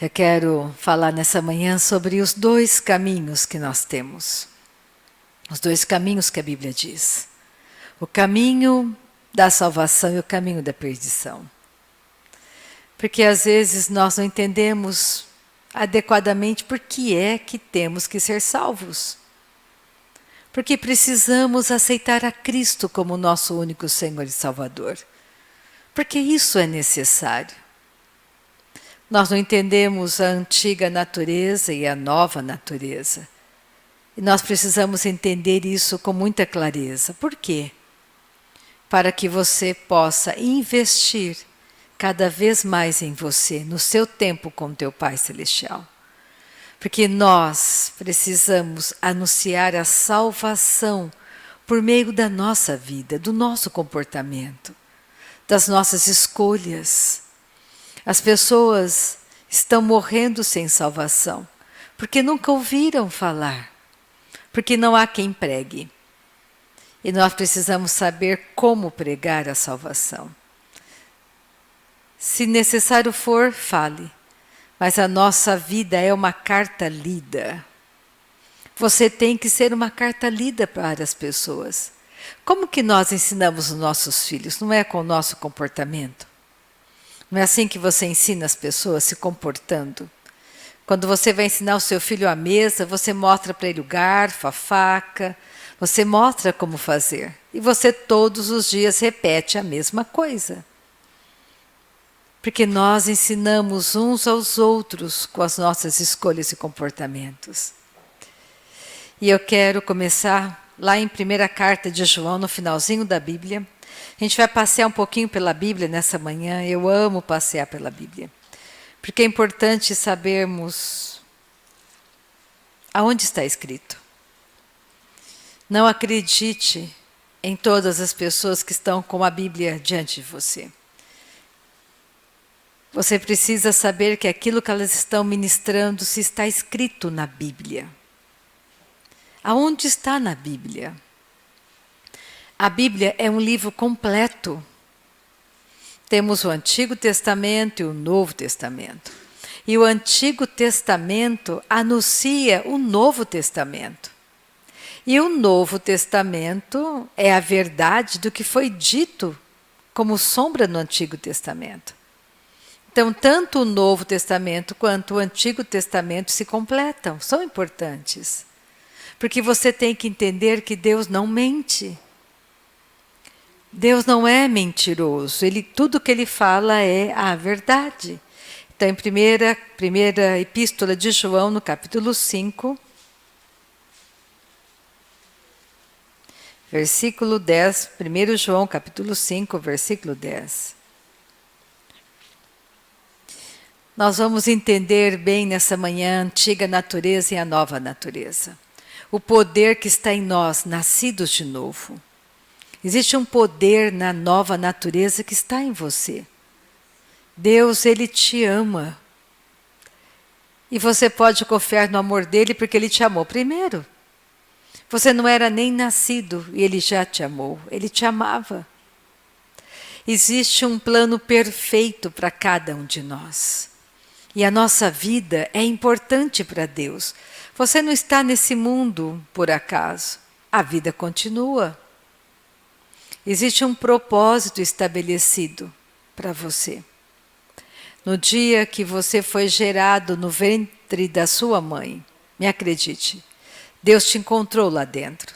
Eu quero falar nessa manhã sobre os dois caminhos que nós temos. Os dois caminhos que a Bíblia diz. O caminho da salvação e o caminho da perdição. Porque às vezes nós não entendemos adequadamente por que é que temos que ser salvos. Porque precisamos aceitar a Cristo como nosso único Senhor e Salvador. Porque isso é necessário. Nós não entendemos a antiga natureza e a nova natureza. E nós precisamos entender isso com muita clareza. Por quê? Para que você possa investir cada vez mais em você, no seu tempo com teu Pai Celestial. Porque nós precisamos anunciar a salvação por meio da nossa vida, do nosso comportamento, das nossas escolhas. As pessoas estão morrendo sem salvação, porque nunca ouviram falar, porque não há quem pregue. E nós precisamos saber como pregar a salvação. Se necessário for, fale. Mas a nossa vida é uma carta lida. Você tem que ser uma carta lida para as pessoas. Como que nós ensinamos os nossos filhos? Não é com o nosso comportamento? Não é assim que você ensina as pessoas se comportando? Quando você vai ensinar o seu filho à mesa, você mostra para ele o garfo, a faca, você mostra como fazer. E você todos os dias repete a mesma coisa. Porque nós ensinamos uns aos outros com as nossas escolhas e comportamentos. E eu quero começar lá em 1ª carta de João, no finalzinho da Bíblia. A gente vai passear um pouquinho pela Bíblia nessa manhã. Eu amo passear pela Bíblia. Porque é importante sabermos aonde está escrito. Não acredite em todas as pessoas que estão com a Bíblia diante de você. Você precisa saber que aquilo que elas estão ministrando se está escrito na Bíblia. Aonde está na Bíblia? A Bíblia é um livro completo. Temos o Antigo Testamento e o Novo Testamento. E o Antigo Testamento anuncia o Novo Testamento. E o Novo Testamento é a verdade do que foi dito como sombra no Antigo Testamento. Então, tanto o Novo Testamento quanto o Antigo Testamento se completam, são importantes. Porque você tem que entender que Deus não mente. Deus não é mentiroso, tudo que Ele fala é a verdade. Então, em primeira epístola de João, no capítulo 5, versículo 10, 1 João, capítulo 5, versículo 10. Nós vamos entender bem nessa manhã a antiga natureza e a nova natureza. O poder que está em nós, nascidos de novo. Existe um poder na nova natureza que está em você. Deus, Ele te ama. E você pode confiar no amor dEle porque Ele te amou primeiro. Você não era nem nascido e Ele já te amou. Ele te amava. Existe um plano perfeito para cada um de nós. E a nossa vida é importante para Deus. Você não está nesse mundo por acaso. A vida continua. Existe um propósito estabelecido para você. No dia que você foi gerado no ventre da sua mãe, me acredite, Deus te encontrou lá dentro.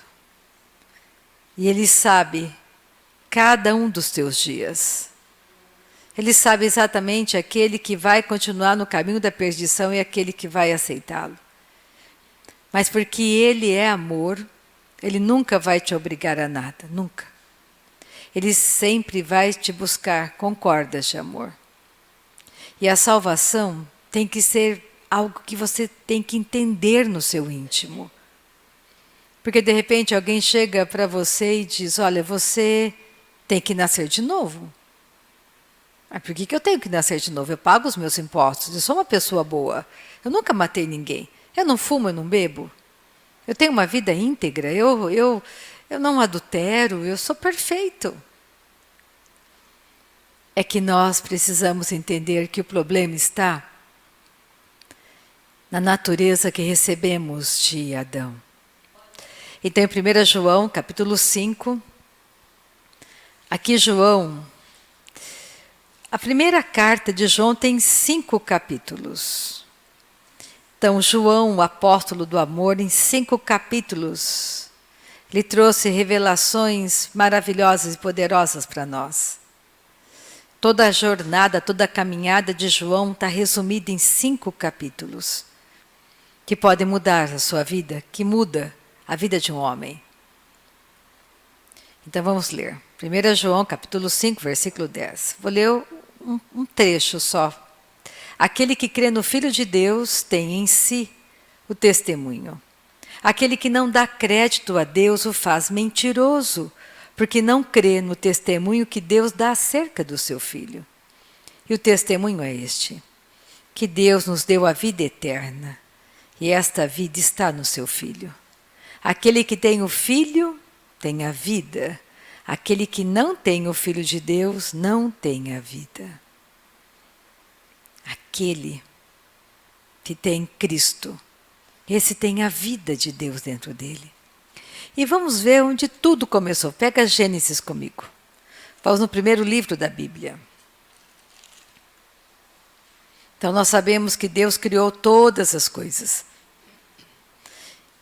E Ele sabe cada um dos teus dias. Ele sabe exatamente aquele que vai continuar no caminho da perdição e aquele que vai aceitá-lo. Mas porque Ele é amor, Ele nunca vai te obrigar a nada, nunca. Ele sempre vai te buscar com cordas de amor. E a salvação tem que ser algo que você tem que entender no seu íntimo. Porque de repente alguém chega para você e diz, olha, você tem que nascer de novo. Mas por que eu tenho que nascer de novo? Eu pago os meus impostos, eu sou uma pessoa boa. Eu nunca matei ninguém. Eu não fumo, eu não bebo. Eu tenho uma vida íntegra, eu não adultero, eu sou perfeito. É que nós precisamos entender que o problema está na natureza que recebemos de Adão. Então, em 1 João, capítulo 5, aqui João, a primeira carta de João tem 5 capítulos. Então, João, o apóstolo do amor, em 5 capítulos, ele trouxe revelações maravilhosas e poderosas para nós. Toda a jornada, toda a caminhada de João está resumida em 5 capítulos, que podem mudar a sua vida, que muda a vida de um homem. Então vamos ler. 1 João, capítulo 5, versículo 10. Vou ler um trecho só. Aquele que crê no Filho de Deus tem em si o testemunho. Aquele que não dá crédito a Deus o faz mentiroso, porque não crê no testemunho que Deus dá acerca do seu Filho. E o testemunho é este, que Deus nos deu a vida eterna, e esta vida está no seu Filho. Aquele que tem o Filho tem a vida. Aquele que não tem o Filho de Deus não tem a vida. Aquele que tem Cristo, esse tem a vida de Deus dentro dele. E vamos ver onde tudo começou. Pega Gênesis comigo. Vamos no primeiro livro da Bíblia. Então nós sabemos que Deus criou todas as coisas.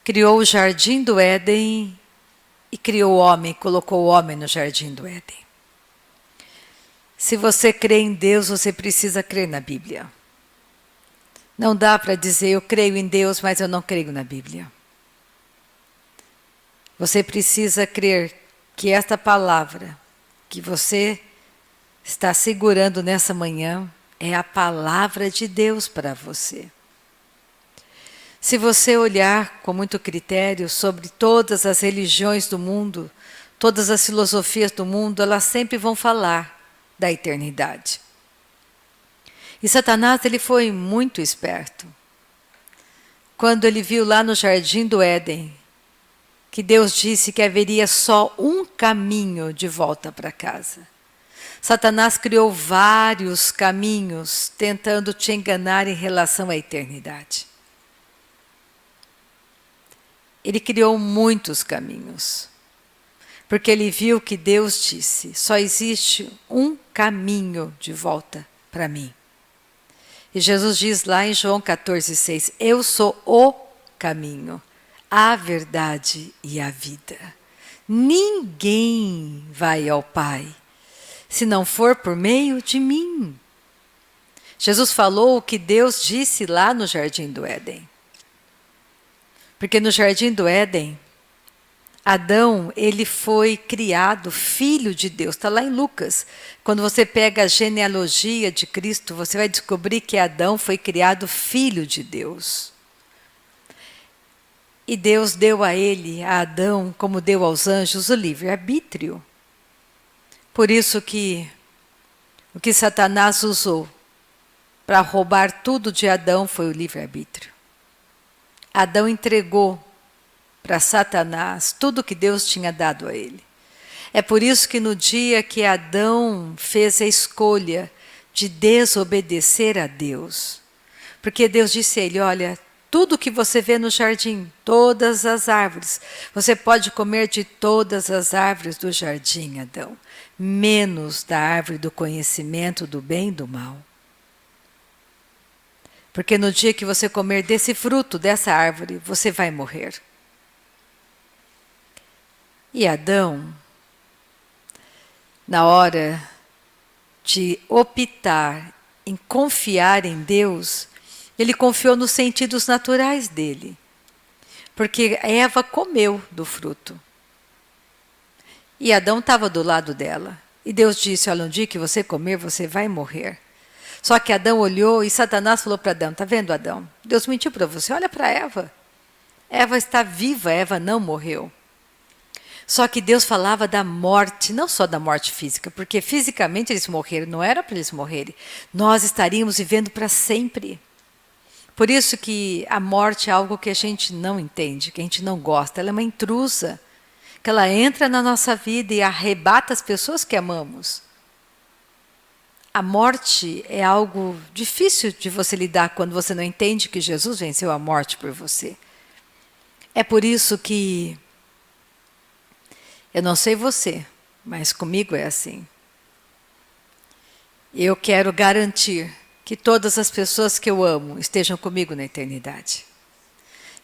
Criou o jardim do Éden e criou o homem, colocou o homem no jardim do Éden. Se você crê em Deus, você precisa crer na Bíblia. Não dá para dizer eu creio em Deus, mas eu não creio na Bíblia. Você precisa crer que esta palavra que você está segurando nessa manhã é a palavra de Deus para você. Se você olhar com muito critério sobre todas as religiões do mundo, todas as filosofias do mundo, elas sempre vão falar da eternidade. E Satanás, ele foi muito esperto. Quando ele viu lá no jardim do Éden, que Deus disse que haveria só um caminho de volta para casa. Satanás criou vários caminhos tentando te enganar em relação à eternidade. Ele criou muitos caminhos, porque ele viu que Deus disse, só existe um caminho de volta para mim. E Jesus diz lá em João 14,6, eu sou o caminho, a verdade e a vida. Ninguém vai ao Pai, se não for por meio de mim. Jesus falou o que Deus disse lá no Jardim do Éden. Porque no Jardim do Éden, Adão, ele foi criado filho de Deus. Está lá em Lucas. Quando você pega a genealogia de Cristo, você vai descobrir que Adão foi criado filho de Deus. E Deus deu a ele, a Adão, como deu aos anjos, o livre-arbítrio. Por isso que o que Satanás usou para roubar tudo de Adão foi o livre-arbítrio. Adão entregou para Satanás tudo que Deus tinha dado a ele. É por isso que no dia que Adão fez a escolha de desobedecer a Deus, porque Deus disse a ele, olha, tudo que você vê no jardim, todas as árvores, você pode comer de todas as árvores do jardim, Adão, menos da árvore do conhecimento do bem e do mal. Porque no dia que você comer desse fruto, dessa árvore, você vai morrer. E Adão, na hora de optar em confiar em Deus, ele confiou nos sentidos naturais dele. Porque Eva comeu do fruto. E Adão estava do lado dela. E Deus disse, olha, um dia que você comer, você vai morrer. Só que Adão olhou e Satanás falou para Adão, está vendo, Adão? Deus mentiu para você, olha para Eva. Eva está viva, Eva não morreu. Só que Deus falava da morte, não só da morte física, porque fisicamente eles morreram, não era para eles morrerem. Nós estaríamos vivendo para sempre. Por isso que a morte é algo que a gente não entende, que a gente não gosta. Ela é uma intrusa, que ela entra na nossa vida e arrebata as pessoas que amamos. a morte é algo difícil de você lidar quando você não entende que Jesus venceu a morte por você. É por isso que, eu não sei você, mas comigo é assim. Eu quero garantir que todas as pessoas que eu amo estejam comigo na eternidade.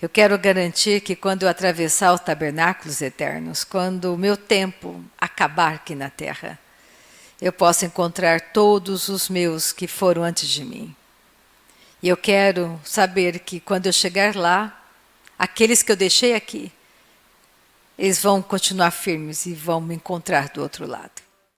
Eu quero garantir que quando eu atravessar os tabernáculos eternos, quando o meu tempo acabar aqui na terra, eu possa encontrar todos os meus que foram antes de mim. E eu quero saber que quando eu chegar lá, aqueles que eu deixei aqui, eles vão continuar firmes e vão me encontrar do outro lado.